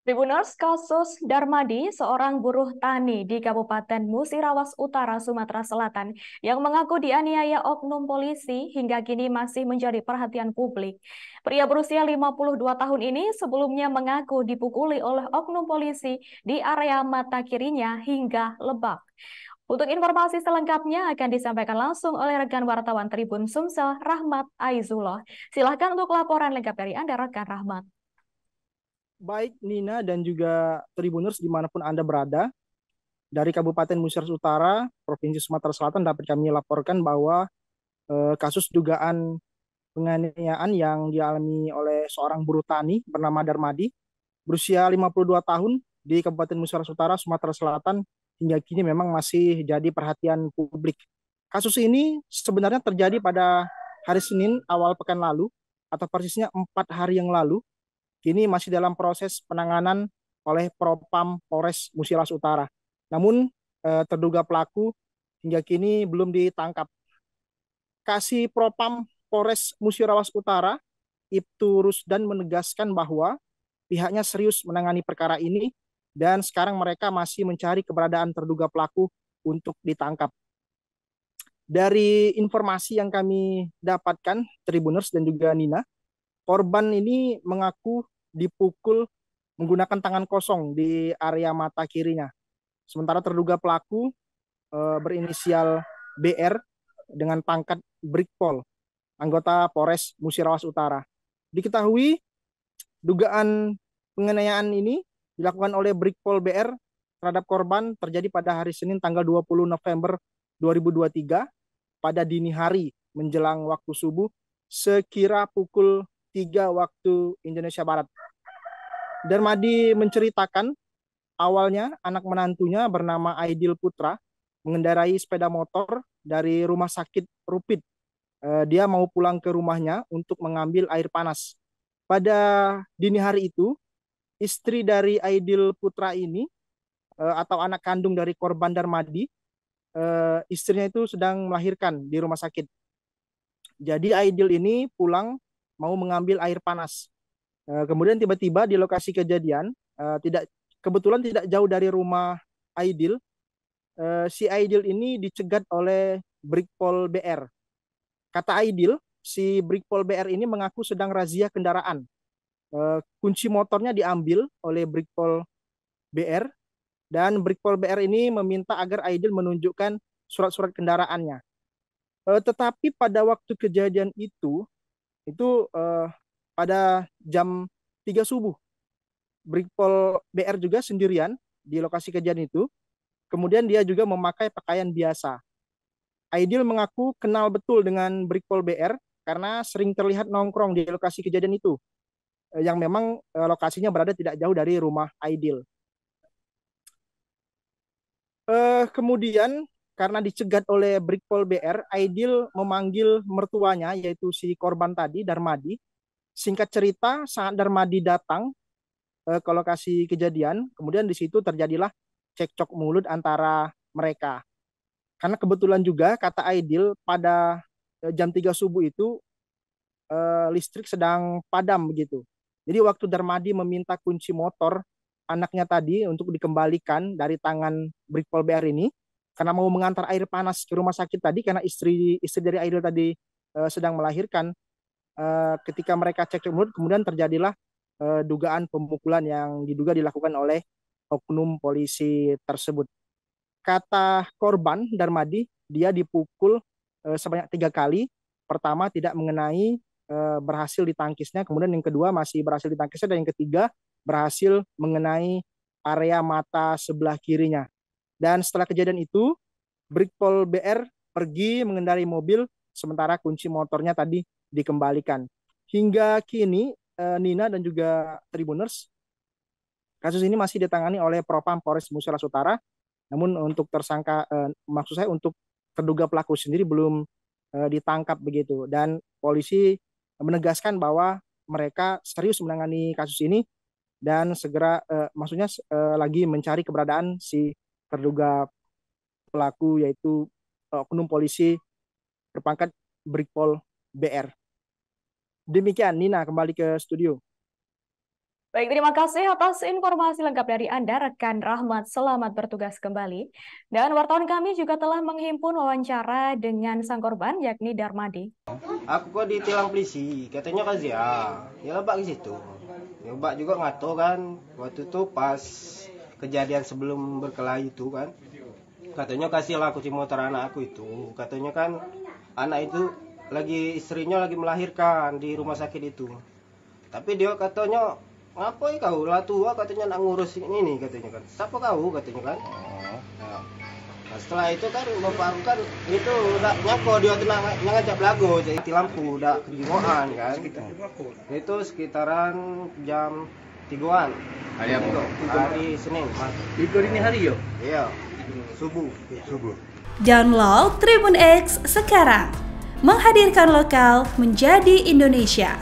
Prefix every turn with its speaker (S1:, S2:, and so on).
S1: Tribuners kasus Darmadi, seorang buruh tani di Kabupaten Musirawas Utara, Sumatera Selatan, yang mengaku dianiaya oknum polisi hingga kini masih menjadi perhatian publik. Pria berusia 52 tahun ini sebelumnya mengaku dipukuli oleh oknum polisi di area mata kirinya hingga lebak. Untuk informasi selengkapnya akan disampaikan langsung oleh rekan wartawan Tribun Sumsel, Rahmat Aizullah. Silahkan untuk laporan lengkap dari Anda, rekan Rahmat.
S2: Baik Nina dan juga Tribuners dimanapun Anda berada, dari Kabupaten Musir Utara, Provinsi Sumatera Selatan dapat kami laporkan bahwa kasus dugaan penganiayaan yang dialami oleh seorang buruh tani bernama Darmadi, berusia 52 tahun di Kabupaten Musir Utara, Sumatera Selatan, hingga kini memang masih jadi perhatian publik. Kasus ini sebenarnya terjadi pada hari Senin awal pekan lalu, atau persisnya 4 hari yang lalu. Kini masih dalam proses penanganan oleh Propam Polres Musilas Utara. Namun terduga pelaku hingga kini belum ditangkap. Kasih Propam Polres Musirawas Utara, Ibtu Rusdan menegaskan bahwa pihaknya serius menangani perkara ini dan sekarang mereka masih mencari keberadaan terduga pelaku untuk ditangkap. Dari informasi yang kami dapatkan, Tribuners dan juga Nina, korban ini mengaku dipukul menggunakan tangan kosong di area mata kirinya. Sementara terduga pelaku berinisial BR dengan pangkat Brigpol, anggota Polres Musirawas Utara. Diketahui dugaan penganiayaan ini dilakukan oleh Brigpol BR terhadap korban terjadi pada hari Senin tanggal 20 November 2023 pada dini hari menjelang waktu subuh sekira pukul 3 waktu Indonesia Barat. Darmadi menceritakan awalnya anak menantunya bernama Aidil Putra mengendarai sepeda motor dari rumah sakit Rupit. Dia mau pulang ke rumahnya untuk mengambil air panas. Pada dini hari itu, istri dari Aidil Putra ini atau anak kandung dari korban Darmadi, istrinya itu sedang melahirkan di rumah sakit. Jadi Aidil ini pulang mau mengambil air panas. Kemudian tiba-tiba di lokasi kejadian, tidak kebetulan tidak jauh dari rumah Aidil, si Aidil ini dicegat oleh Brigpol BR. Kata Aidil, si Brigpol BR ini mengaku sedang razia kendaraan. Kunci motornya diambil oleh Brigpol BR dan Brigpol BR ini meminta agar Aidil menunjukkan surat-surat kendaraannya. Tetapi pada waktu kejadian itu pada jam 3 subuh, Brigpol BR juga sendirian di lokasi kejadian itu. Kemudian dia juga memakai pakaian biasa. Aidil mengaku kenal betul dengan Brigpol BR karena sering terlihat nongkrong di lokasi kejadian itu, yang memang lokasinya berada tidak jauh dari rumah Aidil. Kemudian karena dicegat oleh Brigpol BR, Aidil memanggil mertuanya yaitu si korban tadi, Darmadi. Singkat cerita, saat Darmadi datang ke lokasi kejadian, kemudian di situ terjadilah cekcok mulut antara mereka. Karena kebetulan juga kata Aidil pada jam 3 subuh itu listrik sedang padam begitu. Jadi waktu Darmadi meminta kunci motor anaknya tadi untuk dikembalikan dari tangan Brigpol BR ini karena mau mengantar air panas ke rumah sakit tadi karena istri istri dari Aidil tadi sedang melahirkan. Ketika mereka cek mulut kemudian terjadilah dugaan pemukulan yang diduga dilakukan oleh oknum polisi tersebut. Kata korban Darmadi, dia dipukul sebanyak 3 kali. Pertama tidak mengenai, berhasil ditangkisnya. Kemudian yang kedua masih berhasil ditangkisnya. Dan yang ketiga berhasil mengenai area mata sebelah kirinya. Dan setelah kejadian itu, Brigpol BR pergi mengendarai mobil, sementara kunci motornya tadi dikembalikan. Hingga kini, Nina dan juga Tribuners, kasus ini masih ditangani oleh Propam Polres Musira Utara. Namun untuk tersangka, maksud saya untuk terduga pelaku sendiri belum ditangkap begitu. Dan polisi menegaskan bahwa mereka serius menangani kasus ini dan segera, maksudnya lagi mencari keberadaan si terduga pelaku yaitu oknum polisi berpangkat Brigpol BR. Demikian Nina, kembali ke studio.
S1: Baik, terima kasih atas informasi lengkap dari Anda, rekan Rahmat. Selamat bertugas kembali. Dan wartawan kami juga telah menghimpun wawancara dengan sang korban, yakni Darmadi.
S3: Aku kok ditilang polisi, katanya kasih ya lebak ke situ. Lebak juga ngato kan, waktu itu pas kejadian sebelum berkelahi itu kan. Katanya kasihlah kunci motor anak aku itu. Katanya kan anak itu istrinya lagi melahirkan di rumah sakit itu. Tapi dia katanya, ngapain kau lah tua katanya nak ngurus ini katanya kan. Siapa kau katanya kan. Nah, setelah itu kan bapak aku kan itu udah nyako dia tenang ngajak belago jadi mati lampu udah kejiwaan kan. Itu sekitaran jam 3-an. Hari Senin.
S4: Itu ini hari yo?
S3: Iya. Subuh.
S5: Download Tribun X sekarang. Menghadirkan lokal menjadi Indonesia.